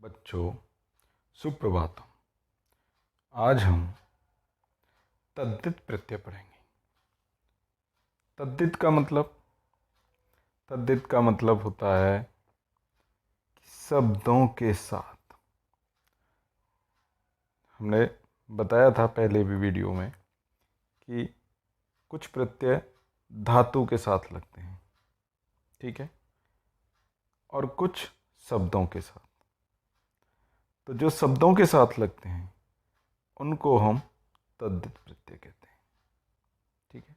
बच्चों, सुप्रभात। आज हम तद्धित प्रत्यय पढ़ेंगे। तद्धित का मतलब होता है कि शब्दों के साथ। हमने बताया था पहले भी वीडियो में कि कुछ प्रत्यय धातु के साथ लगते हैं, ठीक है, और कुछ शब्दों के साथ। तो जो शब्दों के साथ लगते हैं उनको हम तद्धित प्रत्यय कहते हैं, ठीक है।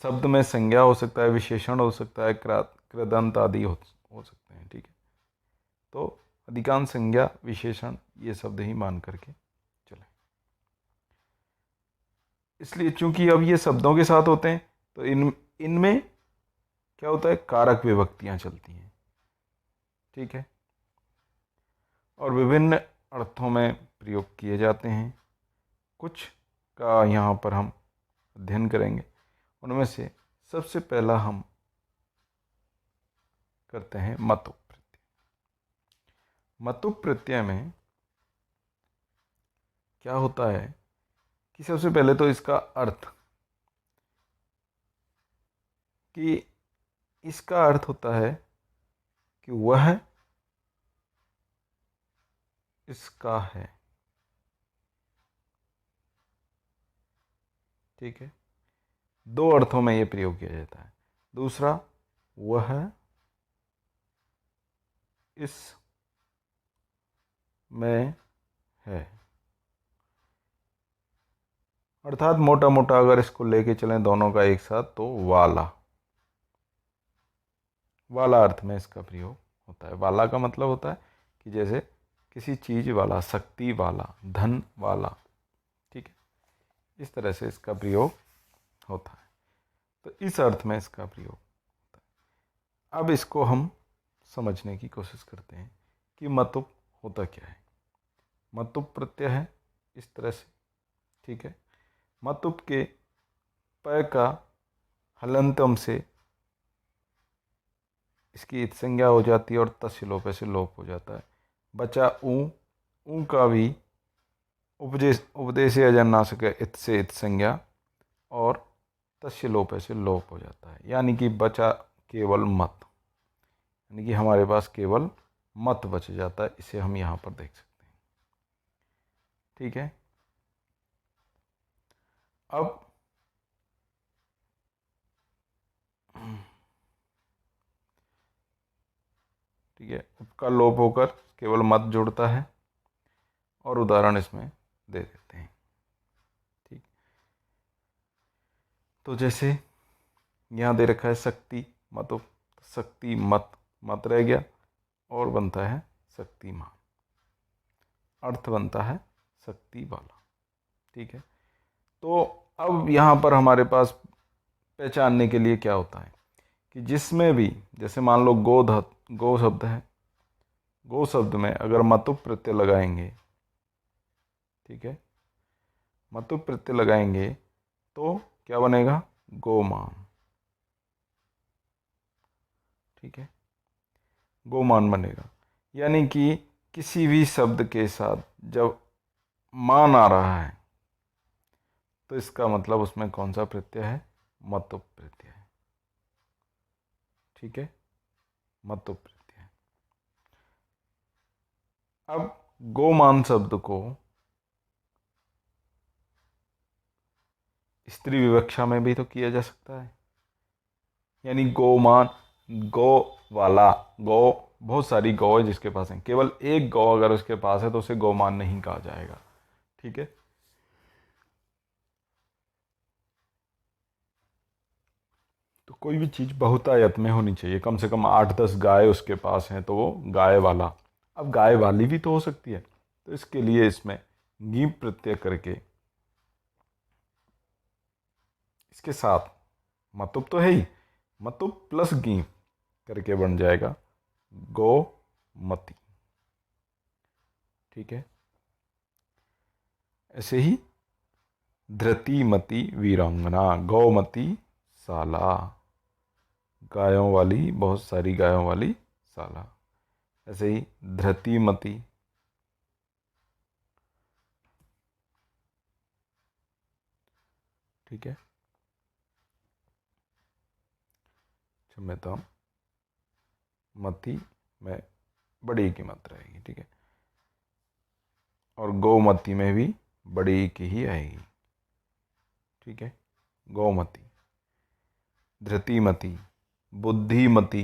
शब्द में संज्ञा हो सकता है, विशेषण हो सकता है, कृदंत आदि हो सकते हैं, ठीक है। तो अधिकांश संज्ञा विशेषण ये शब्द ही मान करके चले। इसलिए चूंकि अब ये शब्दों के साथ होते हैं तो इनमें क्या होता है, कारक विभक्तियां चलती हैं, ठीक है, और विभिन्न अर्थों में प्रयोग किए जाते हैं। कुछ का यहाँ पर हम अध्ययन करेंगे। उनमें से सबसे पहला हम करते हैं मतुप प्रत्यय। मतुप प्रत्यय में क्या होता है कि सबसे पहले तो इसका अर्थ, कि इसका अर्थ होता है कि वह इसका है, ठीक है। दो अर्थों में यह प्रयोग किया जाता है। दूसरा, वह इस में है, अर्थात मोटा मोटा अगर इसको लेके चलें दोनों का एक साथ, तो वाला अर्थ में इसका प्रयोग होता है। वाला का मतलब होता है कि जैसे किसी चीज वाला, शक्ति वाला, धन वाला, ठीक है, इस तरह से इसका प्रयोग होता है। तो इस अर्थ में इसका प्रयोग होता है। अब इसको हम समझने की कोशिश करते हैं कि मतुप होता क्या है। मतुप प्रत्यय है इस तरह से, ठीक है। मतुप के प का हलंतम से इसकी इत संज्ञा हो जाती है और तस्य लोप से लोप हो जाता है। बचा ऊ का भी उपदेश अजन्नासिक इत से इत संज्ञा और तस्य लोप से लोप हो जाता है। यानी कि बचा केवल मत, यानी कि हमारे पास केवल मत बच जाता है। इसे हम यहाँ पर देख सकते हैं, ठीक है। अब ठीक है, उप का लोप होकर केवल मत जुड़ता है और उदाहरण इसमें दे देते हैं, ठीक। तो जैसे यहाँ दे रखा है शक्ति मतुप, शक्ति मत रह गया और बनता है शक्तिमान, अर्थ बनता है शक्ति वाला, ठीक है। तो अब यहाँ पर हमारे पास पहचानने के लिए क्या होता है कि जिसमें भी, जैसे मान लो गो शब्द है, गो शब्द में अगर मतुप प्रत्यय लगाएंगे, ठीक है, मतुप प्रत्यय लगाएंगे तो क्या बनेगा, गोमान, ठीक है, गोमान बनेगा। यानी कि किसी भी शब्द के साथ जब मान आ रहा है तो इसका मतलब उसमें कौन सा प्रत्यय है, मतुप प्रत्यय है, ठीक है, मतुप प्रत्यय। अब गोमान शब्द को स्त्री विवक्षा में भी तो किया जा सकता है। यानी गोमान, गौ वाला, गौ, बहुत सारी गौ है जिसके पास है, केवल एक गौ अगर उसके पास है तो उसे गोमान नहीं कहा जाएगा, ठीक है। तो कोई भी चीज बहुतायत में होनी चाहिए, कम से कम 8-10 गाय उसके पास हैं तो वो गाय वाला। अब गाय वाली भी तो हो सकती है, तो इसके लिए इसमें गी प्रत्यय करके इसके साथ मतुप तो है ही, मतुप प्लस गी करके बन जाएगा गोमती, ठीक है। ऐसे ही धृतिमती वीरांगना, गौमती साला, गायों वाली, बहुत सारी गायों वाली साला। ऐसे ही धृतिमती ठीक है, क्षम्यताम, मति में बड़ी की मात्रा आएगी। ठीक है, और गौमती में भी बड़ी की ही आएगी। ठीक है, गौमती, धृतिमती, बुद्धिमती,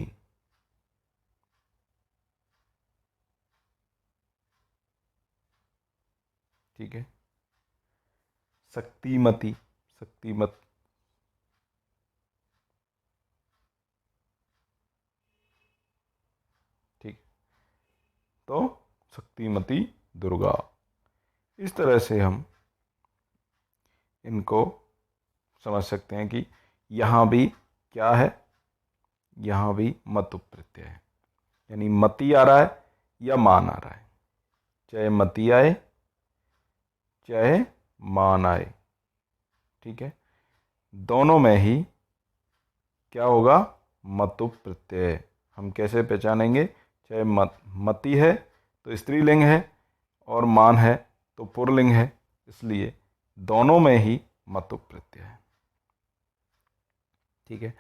ठीक है, शक्तिमती, शक्तिमत, ठीक, तो शक्तिमती दुर्गा। इस तरह से हम इनको समझ सकते हैं कि यहाँ भी क्या है, यहाँ भी मतु प्रत्यय है, यानी मति आ रहा है या मान आ रहा है, चाहे मति आए चाहे मान आए। ठीक है, दोनों में ही क्या होगा, मतु प्रत्यय। हम कैसे पहचानेंगे, चाहे मति है तो स्त्रीलिंग है और मान है तो पुल्लिंग है, इसलिए दोनों में ही मतु प्रत्यय है। ठीक है,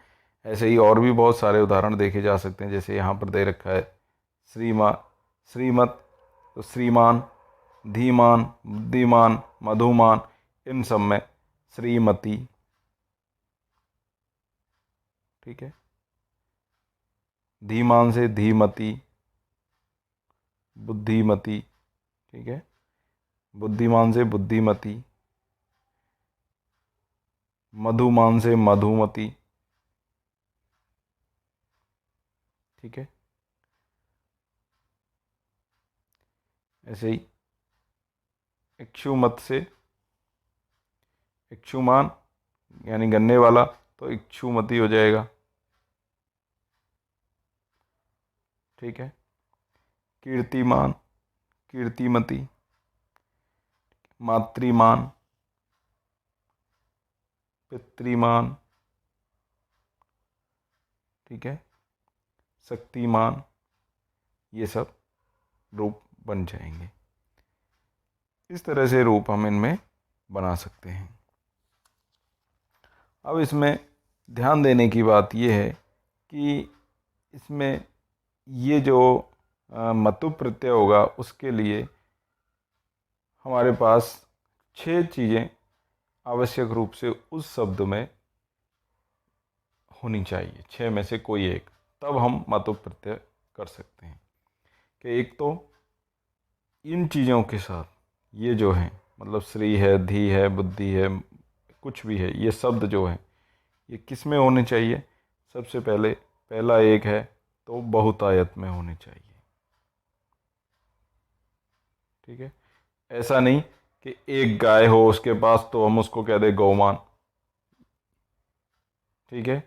ऐसे ही और भी बहुत सारे उदाहरण देखे जा सकते हैं, जैसे यहाँ पर दे रखा है श्रीमत, तो श्रीमान, धीमान, बुद्धिमान, मधुमान, इन सब में श्रीमती। ठीक है, धीमान से धीमती, बुद्धिमती। ठीक है, बुद्धिमान से बुद्धिमती, मधुमान से मधुमती। ठीक है, ऐसे ही इक्षुमत से इक्षुमान, यानी गन्ने वाला, तो इक्षुमती हो जाएगा। ठीक है, कीर्तिमान, कीर्तिमती, मातृमान, पितृमान। ठीक है, शक्तिमान, ये सब रूप बन जाएंगे। इस तरह से रूप हम इनमें बना सकते हैं। अब इसमें ध्यान देने की बात यह है कि इसमें ये जो मतु प्रत्यय होगा उसके लिए हमारे पास 6 चीज़ें आवश्यक रूप से उस शब्द में होनी चाहिए, 6 में से कोई एक, तब हम मतु प्रत्यय कर सकते हैं। कि एक तो इन चीज़ों के साथ ये जो है, मतलब श्री है, धी है, बुद्धि है, कुछ भी है, ये शब्द जो है ये किस में होने चाहिए, सबसे पहले पहला एक है तो बहुतायत में होने चाहिए। ठीक है, ऐसा नहीं कि एक गाय हो उसके पास तो हम उसको कह दें गौमान। ठीक है,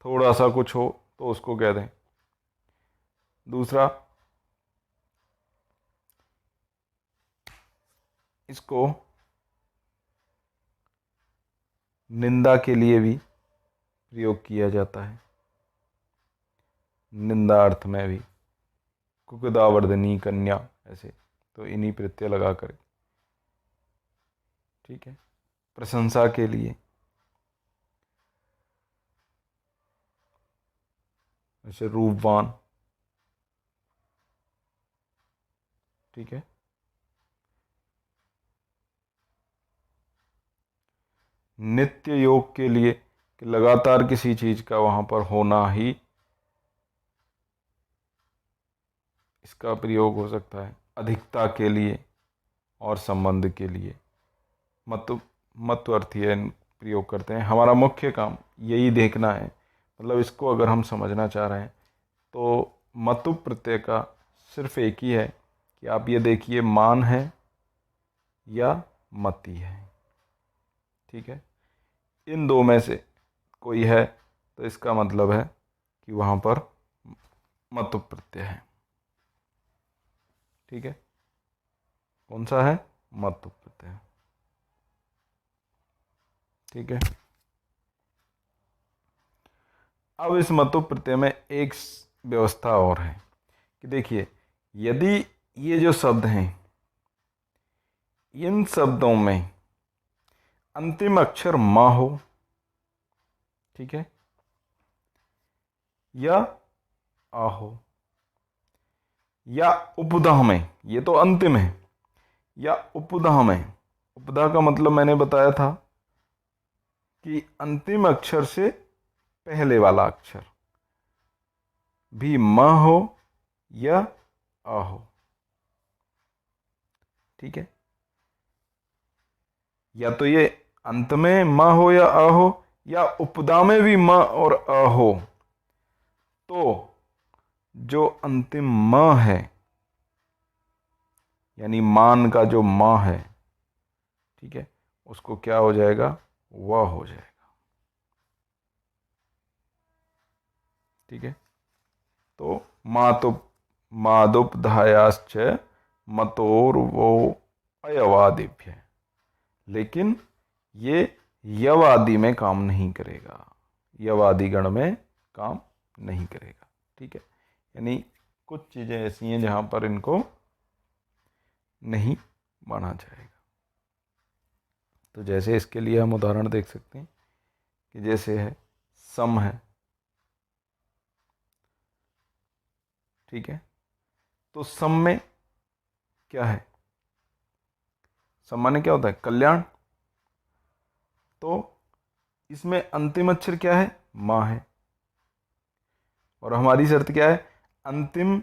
थोड़ा सा कुछ हो तो उसको कह दें। दूसरा, इसको निंदा के लिए भी प्रयोग किया जाता है, निंदा अर्थ में भी, कुकुदावर्धनी कन्या, ऐसे तो इन्हीं प्रत्यय लगा कर। ठीक है, प्रशंसा के लिए ऐसे रूपवान। ठीक है, नित्य योग के लिए कि लगातार किसी चीज का वहां पर होना ही इसका प्रयोग हो सकता है। अधिकता के लिए और संबंध के लिए मत्व अर्थीय प्रयोग करते हैं। हमारा मुख्य काम यही देखना है, मतलब इसको अगर हम समझना चाह रहे हैं तो मतु प्रत्यय का सिर्फ एक ही है कि आप ये देखिए मान है या मति है। ठीक है, इन दो में से कोई है तो इसका मतलब है कि वहाँ पर मतु प्रत्यय है। ठीक है, कौन सा है, मतु प्रत्यय। ठीक है, अब इस मतु प्रत्यय में एक व्यवस्था और है कि देखिए, यदि ये जो शब्द हैं इन शब्दों में अंतिम अक्षर म हो, ठीक है, या आ हो, या उपधा में, ये तो अंतिम है, या उपधा में। उपधा का मतलब मैंने बताया था कि अंतिम अक्षर से पहले वाला अक्षर भी म हो या आ हो, ठीक है। या तो ये अंत में म हो या आ हो, या उपदा में भी म और आ हो, तो जो अंतिम म है, यानी मान का जो म है, ठीक है, उसको क्या हो जाएगा, वह हो जाएगा, ठीक है। तो मादुपधायाश्च मतोर वो अयवादिभ्य, लेकिन ये यवादि में काम नहीं करेगा, यवादि गण में काम नहीं करेगा, ठीक है। यानी कुछ चीजें ऐसी हैं जहां पर इनको नहीं माना जाएगा। तो जैसे इसके लिए हम उदाहरण देख सकते हैं कि जैसे है सम है, ठीक है। तो सम में क्या है, सम माने क्या होता है, कल्याण। तो इसमें अंतिम अक्षर क्या है, मां है, और हमारी शर्त क्या है, अंतिम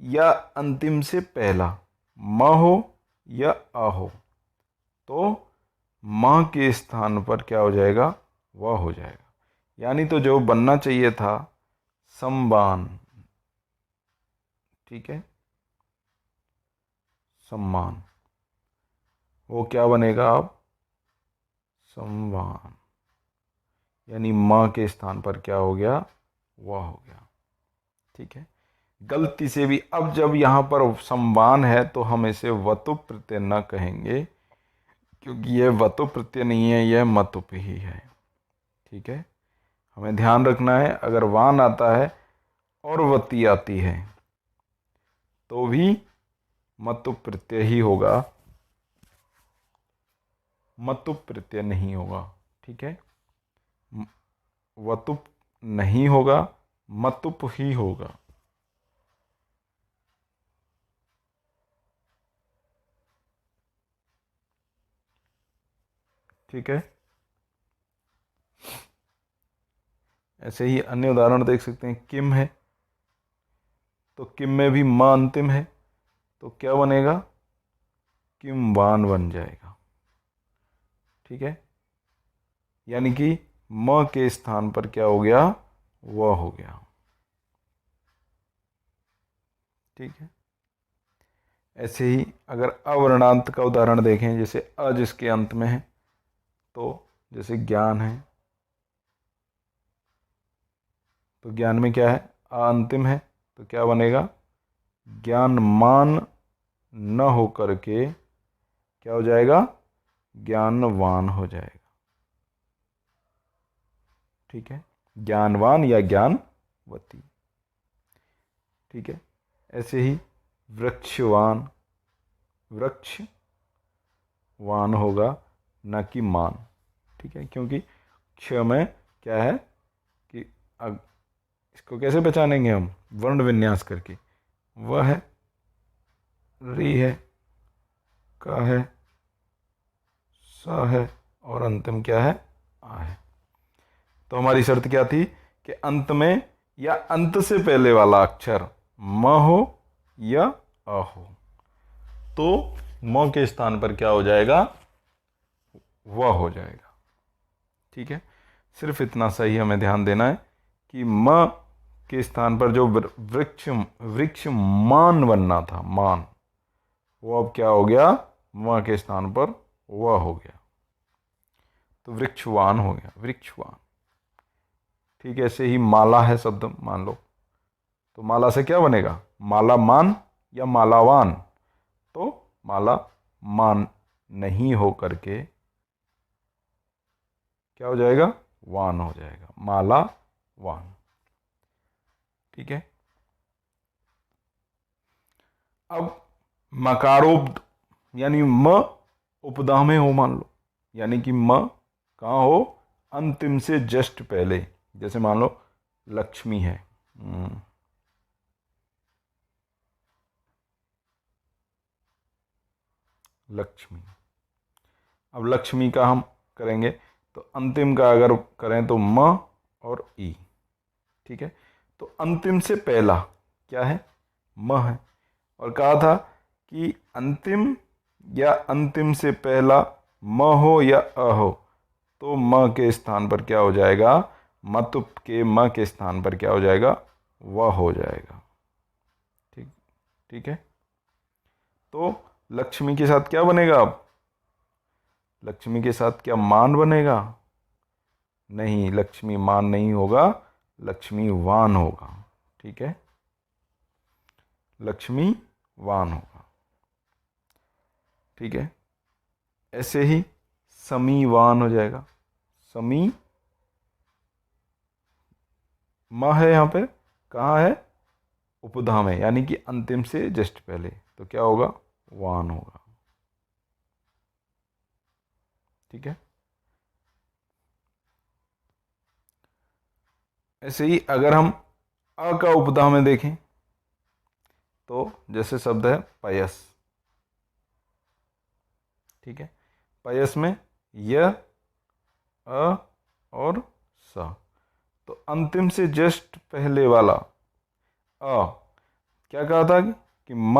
या अंतिम से पहला म हो या आ हो, तो मां के स्थान पर क्या हो जाएगा, वह हो जाएगा। यानी तो जो बनना चाहिए था सम्मान, ठीक है, सम्मान, वो क्या बनेगा अब, संवान, यानी मां के स्थान पर क्या हो गया, वह हो गया, ठीक है। गलती से भी अब जब यहां पर संवान है तो हम इसे वतु प्रत्यय न कहेंगे, क्योंकि यह वतु प्रत्यय नहीं है, यह मतुप ही है, ठीक है। हमें ध्यान रखना है, अगर वान आता है और वती आती है तो भी मतुप प्रत्यय ही होगा, मतुप प्रत्यय नहीं होगा, ठीक है। वतुप नहीं होगा, मतुप ही होगा, ठीक है। ऐसे ही अन्य उदाहरण देख सकते हैं, किम है, तो किम में भी म अंतिम है, तो क्या बनेगा, किम वान बन जाएगा, ठीक है। यानी कि म के स्थान पर क्या हो गया, वह हो गया, ठीक है। ऐसे ही अगर अवर्णांत का उदाहरण देखें, जैसे अ जिसके अंत में है, तो जैसे ज्ञान है, तो ज्ञान में क्या है, अ अंतिम है, तो क्या बनेगा, ज्ञान मान न होकर के क्या हो जाएगा, ज्ञानवान हो जाएगा, ठीक है, ज्ञानवान या ज्ञानवती, ठीक है। ऐसे ही वृक्षवान, वृक्षवान होगा, न कि मान, ठीक है, क्योंकि क्ष में क्या है कि इसको कैसे पहचानेंगे हम, वर्ण विन्यास करके, वह है, री है, का है, सा है, और अंतिम क्या है, आ है। तो हमारी शर्त क्या थी कि अंत में या अंत से पहले वाला अक्षर म हो या अ हो, तो म के स्थान पर क्या हो जाएगा, वह हो जाएगा, ठीक है। सिर्फ इतना सही हमें ध्यान देना है कि म के स्थान पर जो वृक्ष वृक्ष मान बनना था, मान, वो अब क्या हो गया, म के स्थान पर वह हो गया, तो वृक्षवान हो गया, वृक्षवान, ठीक है। ऐसे ही माला है शब्द, मान लो, तो माला से क्या बनेगा, माला मान या मालावान, तो माला मान नहीं हो करके क्या हो जाएगा, वान हो जाएगा, माला वान, ठीक है। अब मकारोब्द, यानी म उपदा में हो मान लो, यानी कि म कहाँ हो, अंतिम से जस्ट पहले। जैसे मान लो लक्ष्मी है, लक्ष्मी। अब लक्ष्मी का हम करेंगे तो अंतिम का अगर करें तो म और ई, ठीक है। तो अंतिम से पहला क्या है, म है। और कहा था कि अंतिम या अंतिम से पहला म हो या अ हो तो म के स्थान पर क्या हो जाएगा, मतुप के म के स्थान पर क्या हो जाएगा, व हो जाएगा। ठीक, ठीक है। तो लक्ष्मी के साथ क्या बनेगा, अब लक्ष्मी के साथ क्या मान बनेगा, नहीं, लक्ष्मी मान नहीं होगा, लक्ष्मी वान होगा। ठीक है, लक्ष्मी वान होगा। ठीक है, ऐसे ही समीवान हो जाएगा। समी म है यहाँ पे, कहाँ है, उपधा में, यानी कि अंतिम से जस्ट पहले, तो क्या होगा, वान होगा। ठीक है, ऐसे ही अगर हम अ का उपधा में देखें तो जैसे शब्द है पयस। ठीक है, पयस में य, अ और स, तो अंतिम से जस्ट पहले वाला अ, क्या कहा था कि म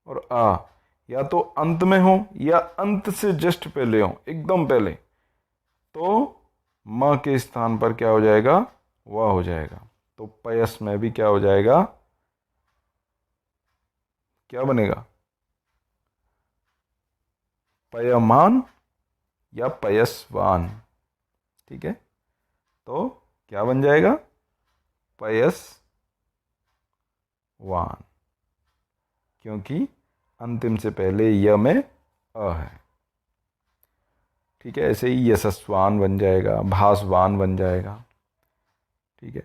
और आ या तो अंत में हो या अंत से जस्ट पहले हो, एकदम पहले, तो म के स्थान पर क्या हो जाएगा, वह हो जाएगा। तो पयस में भी क्या हो जाएगा, क्या बनेगा, पयमान या पयसवान। ठीक है, तो क्या बन जाएगा, पयसवान, क्योंकि अंतिम से पहले य में अ है। ठीक है, ऐसे ही यशस्वान बन जाएगा, भासवान बन जाएगा। ठीक है,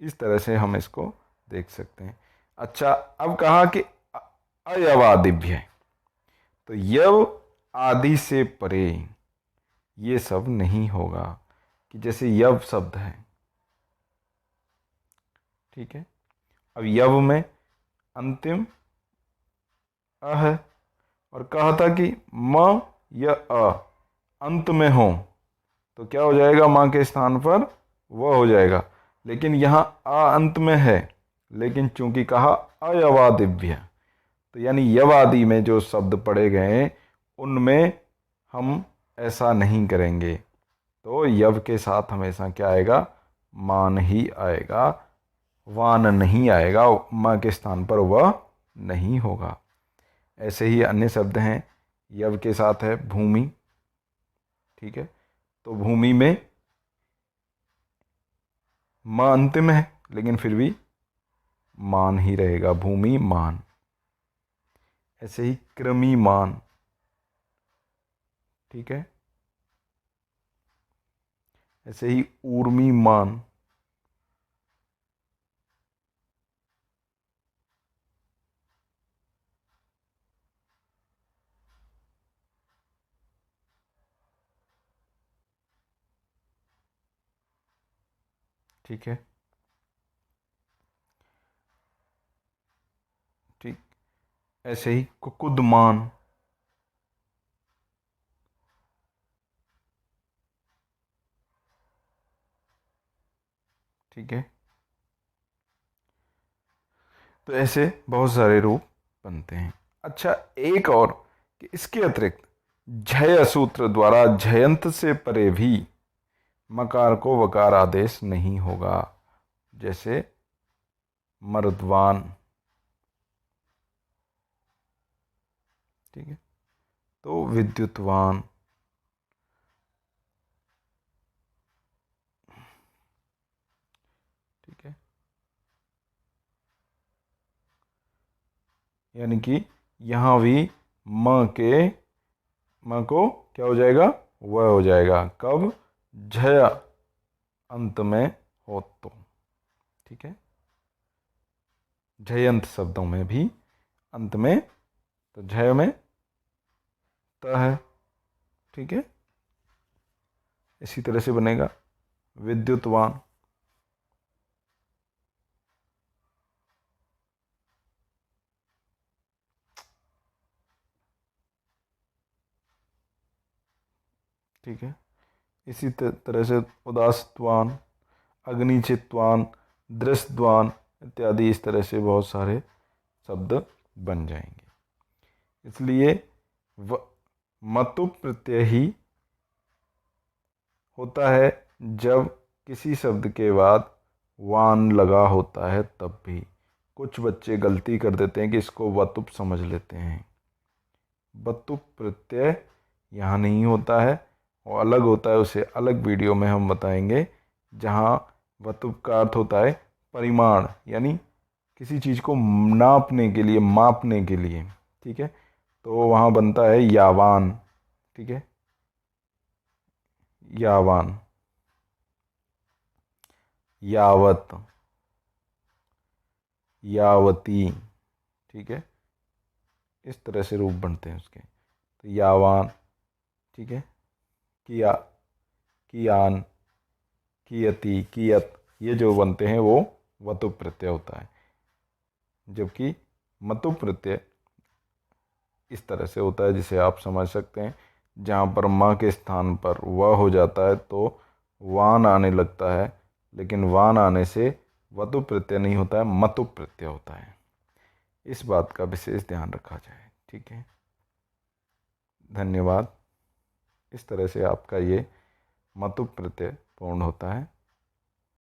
इस तरह से हम इसको देख सकते हैं। अच्छा, अब कहा कि अयवादिभ्य, तो यव आदि से परे ये सब नहीं होगा, कि जैसे यव शब्द है। ठीक है, अब यव में अंतिम अ है, और कहा था कि म या अ अंत में हो तो क्या हो जाएगा, मां के स्थान पर वह हो जाएगा। लेकिन यहां आ अंत में है, लेकिन चूंकि कहा अयवादिभ्य, तो यानी यवादि में जो शब्द पढ़े गए उनमें हम ऐसा नहीं करेंगे। तो यव के साथ हमेशा क्या आएगा, मान ही आएगा, वान नहीं आएगा, मां के स्थान पर वह नहीं होगा। ऐसे ही अन्य शब्द हैं, यव के साथ है भूमि। ठीक है, तो भूमि में मां अंतिम है, लेकिन फिर भी मान ही रहेगा, भूमि मान। ऐसे ही कृमिमान। ठीक है, ऐसे ही ऊर्मिमान। ठीक है, ठीक, ऐसे ही कुकुदमान। ठीक है, तो ऐसे बहुत सारे रूप बनते हैं। अच्छा, एक और कि इसके अतिरिक्त झय सूत्र द्वारा झयंत से परे भी मकार को वकार आदेश नहीं होगा। जैसे मर्दवान। ठीक है, तो विद्युतवान। ठीक है, यानी कि यहां भी म को क्या हो जाएगा, वह हो जाएगा, कब, झय अंत में हो तो। ठीक है, झयंत शब्दों में भी अंत में, तो झय में त है। ठीक है, इसी तरह से बनेगा विद्युतवान। ठीक है, इसी तरह से उदासत्वान, अग्निचित्वान, दृश्यद्वान इत्यादि इस तरह से बहुत सारे शब्द बन जाएंगे। इसलिए मतु प्रत्यय ही होता है जब किसी शब्द के बाद वान लगा होता है। तब भी कुछ बच्चे गलती कर देते हैं कि इसको वतुप समझ लेते हैं। वतुप प्रत्यय यहाँ नहीं होता है, वो अलग होता है, उसे अलग वीडियो में हम बताएंगे। जहाँ वतुप का अर्थ होता है परिमाण, यानी किसी चीज़ को नापने के लिए, मापने के लिए। ठीक है, तो वहाँ बनता है यावान। ठीक है, यावान, यावत, यावती। ठीक है, इस तरह से रूप बनते हैं उसके। तो यावान, ठीक है, किया, कियान, कियति, कियत, ये जो बनते हैं वो वतु प्रत्यय होता है। जबकि मतु प्रत्यय इस तरह से होता है, जिसे आप समझ सकते हैं। जहाँ पर माँ के स्थान पर वह हो जाता है तो वान आने लगता है, लेकिन वान आने से वतु प्रत्यय नहीं होता है, मतु प्रत्यय होता है। इस बात का विशेष ध्यान रखा जाए। ठीक है, धन्यवाद। इस तरह से आपका ये मतु प्रत्यय पूर्ण होता है।